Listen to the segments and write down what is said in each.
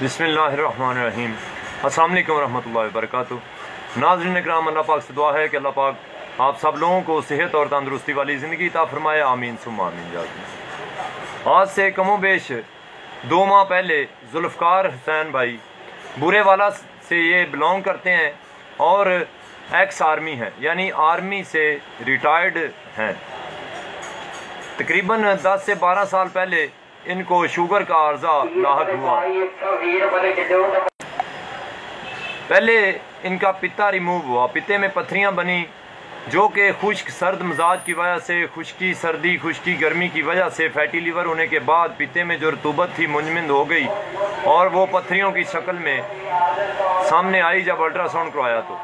बिस्मिल्लाहिर्रहमानिर्रहीम। अस्सलाम वालेकुम रहमतुल्लाहि व बरकातुहू। नाज़रीन इकराम, अल्लाह पाक से दुआ है कि अल्लाह पाक आप सब लोगों को सेहत और तंदुरुस्ती वाली ज़िंदगी अता फरमाए। आमीन सुम्मा आमीन। आज से कमो बेश 2 माह पहले जुल्फ़कार हुसैन भाई बुरेवाला से ये बिलोंग करते हैं और एक्स आर्मी हैं, यानी आर्मी से रिटायर्ड हैं। तकरीबन 10 से 12 साल पहले इनको शुगर का अर्जा लाहक हुआ। पहले इनका पित्ता रिमूव हुआ, पित्ते में पत्थरियां बनी जो कि खुश्क सर्द मिजाज की वजह से, खुश्की सर्दी खुश्की गर्मी की वजह से फैटी लीवर होने के बाद पित्ते में जो रतूबत थी मुंजमद हो गई और वो पत्थरियों की शक्ल में सामने आई। जब अल्ट्रासाउंड करवाया तो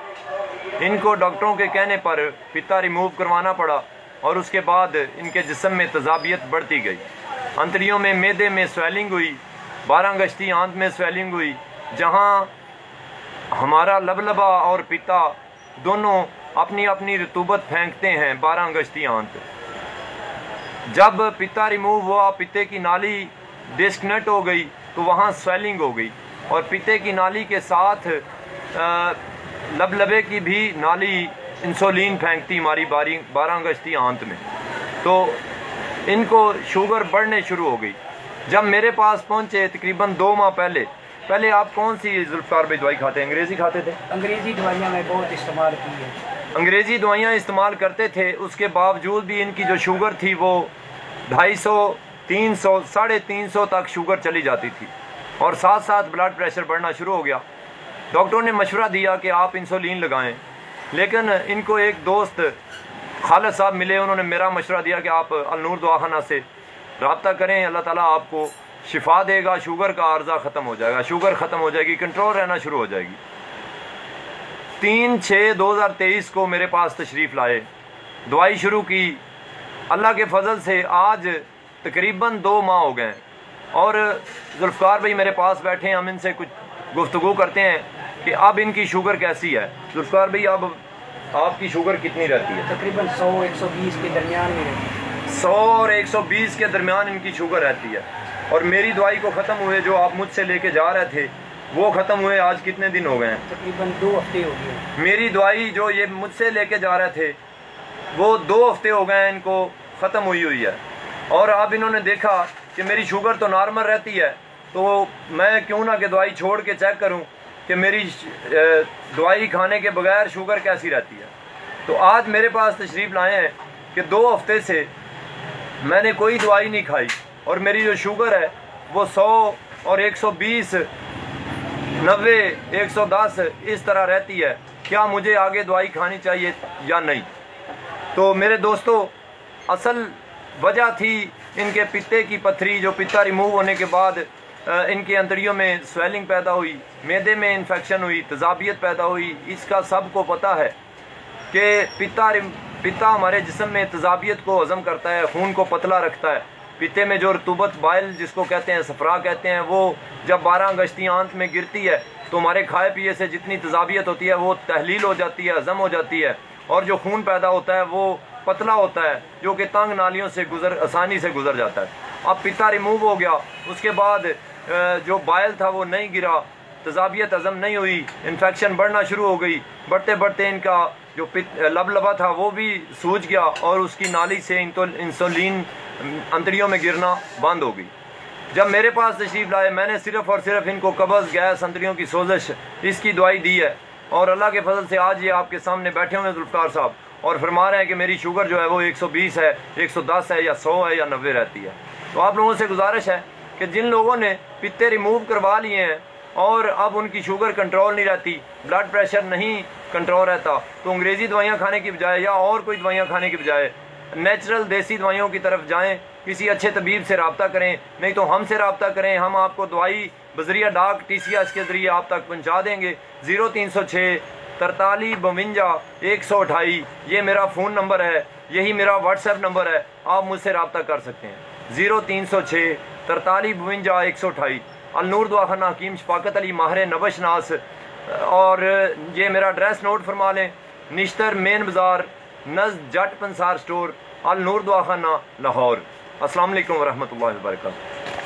इनको डॉक्टरों के कहने पर पित्ता रिमूव करवाना पड़ा और उसके बाद इनके जिस्म में तजाबियत बढ़ती गई। अंतड़ियों में, मैदे में स्वेलिंग हुई, 12 गश्ती आंत में स्वेलिंग हुई। जहां हमारा लबलबा और पित्ता दोनों अपनी अपनी रतूबत फेंकते हैं, 12 गश्ती आंत। जब पित्ता रिमूव हुआ, पित्ते की नाली डिस्कनेक्ट हो गई तो वहाँ स्वेलिंग हो गई और पित्ते की नाली के साथ लबलबे की भी नाली इंसुलिन फेंकती हमारी 12 गश्ती आंत में। तो इनको शुगर बढ़ने शुरू हो गई। जब मेरे पास पहुंचे तकरीबन 2 माह पहले आप कौन सी जुल्फ़कार भाई दवाई खाते हैं? अंग्रेज़ी खाते थे? अंग्रेज़ी दवाइयाँ मैं बहुत इस्तेमाल की है। अंग्रेज़ी दवाइयाँ इस्तेमाल करते थे, उसके बावजूद भी इनकी जो शुगर थी वो 250, 300, 350 तक शुगर चली जाती थी और साथ साथ ब्लड प्रेशर बढ़ना शुरू हो गया। डॉक्टरों ने मशवरा दिया कि आप इंसुलिन लगाएं, लेकिन इनको एक दोस्त खालिद साहब मिले, उन्होंने मेरा मशवरा दिया कि आप अल-नूर दवाखाना से रब्ता करें, अल्लाह ताला आपको शिफा देगा, शुगर का अर्जा ख़त्म हो जाएगा, शुगर ख़त्म हो जाएगी, कंट्रोल रहना शुरू हो जाएगी। 3/6/2023 को मेरे पास तशरीफ़ लाए, दवाई शुरू की। अल्लाह के फजल से आज तकरीबन 2 माह हो गए और जुल्फ़कार भाई मेरे पास बैठे हैं। हम इनसे कुछ गुफ्तगू करते हैं कि अब इनकी शुगर कैसी है। जुल्फ़कार भाई, अब आपकी शुगर कितनी रहती है? तकरीबन 100-120 के दरमियान में रहती है। 100 और 120 के दरमियान इनकी शुगर रहती है। और मेरी दवाई को ख़त्म हुए, जो आप मुझसे लेके जा रहे थे वो ख़त्म हुए आज कितने दिन हो गए हैं? तकरीबन 2 हफ्ते हो गए। मेरी दवाई जो ये मुझसे लेके जा रहे थे वो 2 हफ्ते हो गए इनको ख़त्म हुई है। और अब इन्होंने देखा कि मेरी शुगर तो नॉर्मल रहती है, तो मैं क्यों ना कि दवाई छोड़ के चेक करूं कि मेरी दवाई खाने के बगैर शुगर कैसी रहती है। तो आज मेरे पास तशरीफ़ लाए हैं कि 2 हफ्ते से मैंने कोई दवाई नहीं खाई और मेरी जो शुगर है वो 100 और 120, 90, 110 इस तरह रहती है। क्या मुझे आगे दवाई खानी चाहिए या नहीं? तो मेरे दोस्तों, असल वजह थी इनके पित्ते की पत्थरी, जो पित्ता रिमूव होने के बाद इनके अंतड़ियों में स्वेलिंग पैदा हुई, मैदे में इन्फेक्शन हुई, तजाबियत पैदा हुई। इसका सबको पता है कि पित्ता हमारे जिस्म में तजाबियत को हज़म करता है, खून को पतला रखता है। पित्ते में जो रतूबत बाइल जिसको कहते हैं, सफरा कहते हैं, वो जब 12 गश्ती आंत में गिरती है तो हमारे खाए पिए से जितनी तजाबियत होती है वो तहलील हो जाती है, हज़म हो जाती है और जो खून पैदा होता है वो पतला होता है, जो कि तंग नालियों से आसानी से गुजर जाता है। अब पित्ता रिमूव हो गया, उसके बाद जो बाइल था वो नहीं गिरा, तजाबियत हज़म नहीं हुई, इन्फेक्शन बढ़ना शुरू हो गई। बढ़ते बढ़ते इनका जो लबलबा था वो भी सूज गया और उसकी नाली से इंसुलिन अंतड़ियों में गिरना बंद हो गई। जब मेरे पास तशरीफ़ लाए, मैंने सिर्फ़ और सिर्फ इनको कब्ज़, गैस, अंतड़ियों की सोजिश, इसकी दवाई दी है और अल्लाह के फजल से आज ये आपके सामने बैठे हुए हैं जुल्फ़कार साहब और फरमा रहे हैं कि मेरी शुगर जो है वो 120 है, 110 है या 100 है या 90 रहती है। तो आप लोगों से गुजारिश है कि जिन लोगों ने पित्ते रिमूव करवा लिए हैं और अब उनकी शुगर कंट्रोल नहीं रहती, ब्लड प्रेशर नहीं कंट्रोल रहता, तो अंग्रेज़ी दवाइयाँ खाने की बजाय या और कोई दवाइयाँ खाने की बजाय नेचुरल देसी दवाइयों की तरफ जाएं, किसी अच्छे तबीब से रब्ता करें, नहीं तो हमसे रब्ता करें। हम आपको दवाई बजरिया डाक TCS के ज़रिए आप तक पहुँचा देंगे। 0306 43 52 128 ये मेरा फ़ोन नंबर है, यही मेरा व्हाट्सएप नंबर है, आप मुझसे रब्ता कर सकते हैं। 0306 43 52 128। अल-नूर दवाखाना, हकीम शफाकत अली माहिर नबशनास। और ये मेरा एड्रेस नोट फरमा लें, निश्तर मेन बाज़ार, नज़ जट पंसार स्टोर, अल-नूर दवाखाना, लाहौर। अस्सलाम वालेकुम व रहमतुल्लाहि व बरकातुहू।